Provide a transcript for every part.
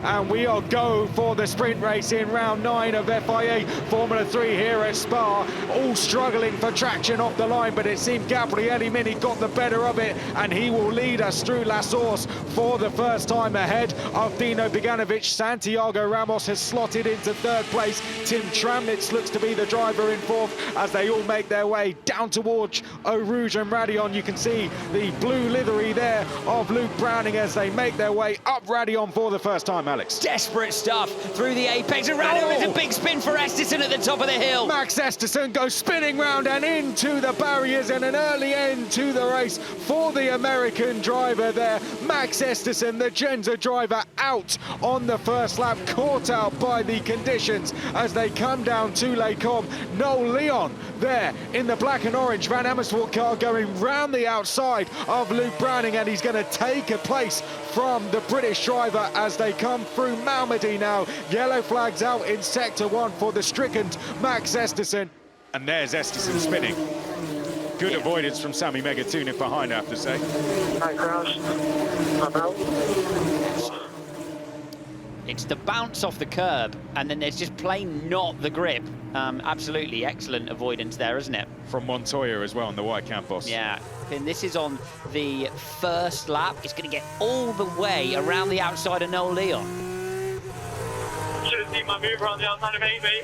And we'll go for the sprint race in round 9 of FIA Formula 3 here at Spa. All struggling for traction off the line, but it seemed Gabriele Mini got the better of it, and he will lead us through La Source for the first time ahead of Dino Beganovic. Santiago Ramos has slotted into 3rd place. Tim Tramnitz looks to be the driver in 4th as they all make their way down towards Eau Rouge and Radion. You can see the blue livery there of Luke Browning as they make their way up Radion for the first time, Alex. Desperate stuff through the apex, and Radion with a big spin for Esterson at the top of the hill. Max Esterson goes spinning round and into the barriers, and an early end to the race for the American driver there. Max Esterson, the Genza driver, out on the first lap, caught out by the conditions as they come down to Les Combes. Noel Leon there in the black and orange Van Amersfoort car going round the outside of Luke Browning, and he's going to take a place from the British driver as they come through Malmedy now. Yellow flags out in sector 1 for the stricken Max Esterson. And there's Esterson spinning. Good avoidance from Sami Megatunic behind, I have to say. Hi, Crouch. I'm out. It's the bounce off the curb, and then there's just plain not the grip. Absolutely excellent avoidance there, isn't it? From Montoya as well on the white Campos. Yeah, and this is on the first lap. It's going to get all the way around the outside of Noel Leon. Should have seen my move around the outside of 8, mate.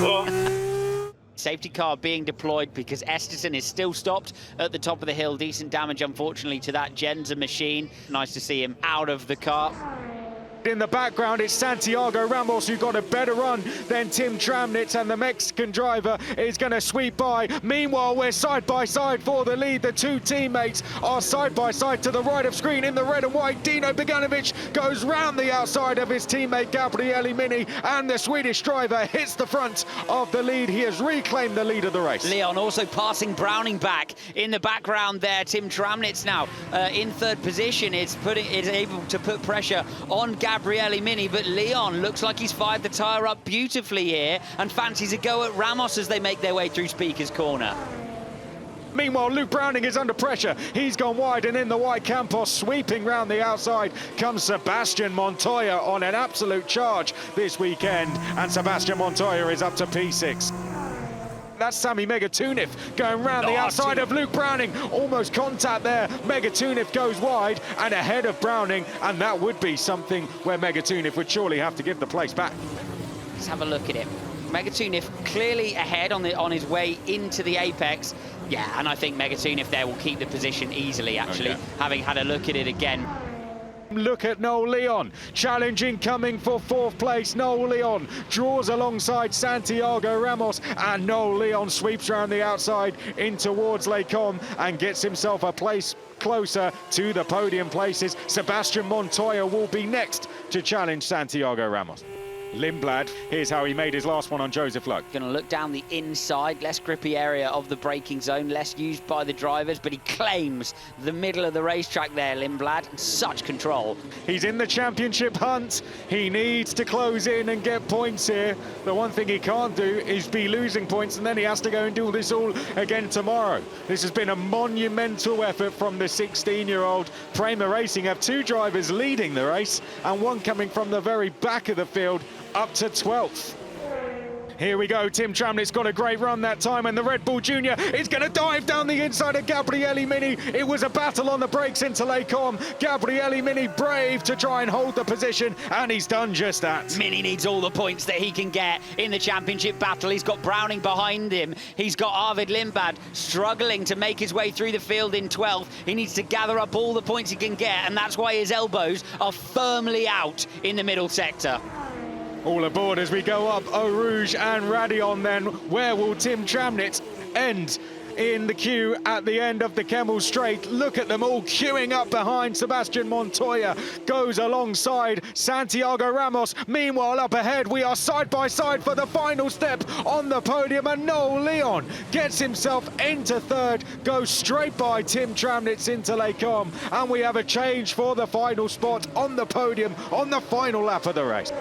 Oh. Safety car being deployed because Esterson is still stopped at the top of the hill. Decent damage, unfortunately, to that Genza machine. Nice to see him out of the car. In the background, it's Santiago Ramos who got a better run than Tim Tramnitz, and the Mexican driver is going to sweep by. Meanwhile, we're side by side for the lead. The two teammates are side by side to the right of screen in the red and white. Dino Beganovic goes round the outside of his teammate Gabriele Mini, and the Swedish driver hits the front of the lead. He has reclaimed the lead of the race. Leon also passing Browning back in the background there. Tim Tramnitz now in 3rd position is able to put pressure on Gabriele Mini, but Leon looks like he's fired the tyre up beautifully here and fancies a go at Ramos as they make their way through Speaker's Corner. Meanwhile, Luke Browning is under pressure. He's gone wide, and in the white Campos, sweeping round the outside, comes Sebastian Montoya on an absolute charge this weekend, and Sebastian Montoya is up to P6. That's Sami Megatunic going round the outside of Luke Browning. Almost contact there. Megatunic goes wide and ahead of Browning, and that would be something where Megatunic would surely have to give the place back. Let's have a look at it. Megatunic clearly ahead on his way into the apex. Yeah, and I think Megatunic there will keep the position easily, actually, having had a look at it again. Look at Noel Leon, challenging, coming for 4th place. Noel Leon draws alongside Santiago Ramos, and Noel Leon sweeps around the outside in towards Les Combes and gets himself a place closer to the podium places. Sebastian Montoya will be next to challenge Santiago Ramos. Lindblad, here's how he made his last one on Joseph Luck. Going to look down the inside, less grippy area of the braking zone, less used by the drivers, but he claims the middle of the racetrack there, Lindblad, and such control. He's in the championship hunt. He needs to close in and get points here. The one thing he can't do is be losing points, and then he has to go and do this all again tomorrow. This has been a monumental effort from the 16-year-old. Prema Racing have 2 drivers leading the race and one coming from the very back of the field up to 12th. Here we go, Tim Tramnitz got a great run that time, and the Red Bull Junior is going to dive down the inside of Gabriele Mini. It was a battle on the brakes into Les Combes. Gabriele Mini brave to try and hold the position, and he's done just that. Mini needs all the points that he can get in the championship battle. He's got Browning behind him. He's got Arvid Lindblad struggling to make his way through the field in 12th. He needs to gather up all the points he can get, and that's why his elbows are firmly out in the middle sector. All aboard as we go up Eau Rouge and Radion then. Where will Tim Tramnitz end in the queue at the end of the Kemmel Straight? Look at them all queuing up behind. Sebastian Montoya goes alongside Santiago Ramos. Meanwhile, up ahead, we are side by side for the final step on the podium, and Noel Leon gets himself into 3rd, goes straight by Tim Tramnitz into Les Combes, and we have a change for the final spot on the podium on the final lap of the race.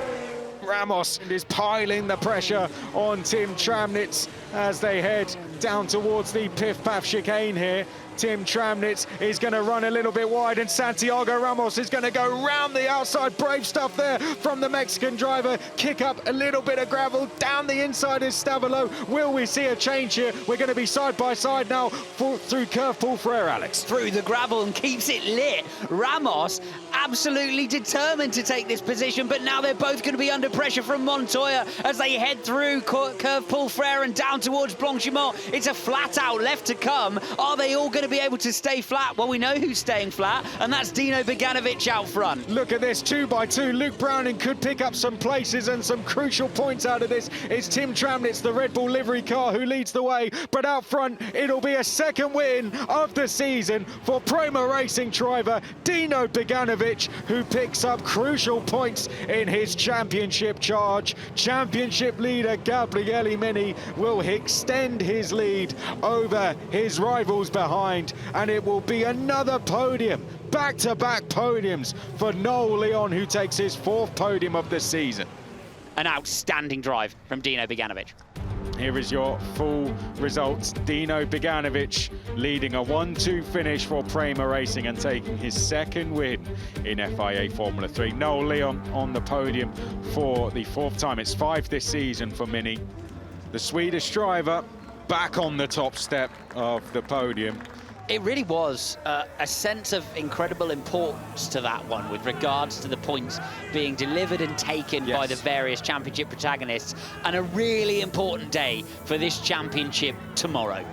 Ramos is piling the pressure on Tim Tramnitz as they head down towards the Piff-Paff chicane here. Tim Tramnitz is going to run a little bit wide, and Santiago Ramos is going to go round the outside. Brave stuff there from the Mexican driver. Kick up a little bit of gravel. Down the inside is Stavolo. Will we see a change here? We're going to be side by side now through curve Paul Frere, Alex. Through the gravel and keeps it lit. Ramos absolutely determined to take this position, but now they're both going to be under pressure from Montoya as they head through curve Paul Frere and down towards Blanchimont. It's a flat out left to come. Are they all going to be able to stay flat? Well, we know who's staying flat, and that's Dino Beganovic out front. Look at this, 2 by 2. Luke Browning could pick up some places and some crucial points out of this. It's Tim Tramnitz, the Red Bull livery car, who leads the way, but out front it'll be a second win of the season for Prima Racing driver Dino Beganovic, who picks up crucial points in his championship charge. Championship leader Gabriele Mini will extend his lead over his rivals behind, and it will be another podium, back-to-back podiums for Noel Leon, who takes his 4th podium of the season. An outstanding drive from Dino Beganovic. Here is your full results. Dino Beganovic leading a 1-2 finish for Prima Racing and taking his 2nd win in FIA Formula 3. Noel Leon on the podium for the 4th time. It's 5 this season for Mini. The Swedish driver back on the top step of the podium. It really was a sense of incredible importance to that one with regards to the points being delivered and taken by the various championship protagonists, and a really important day for this championship tomorrow.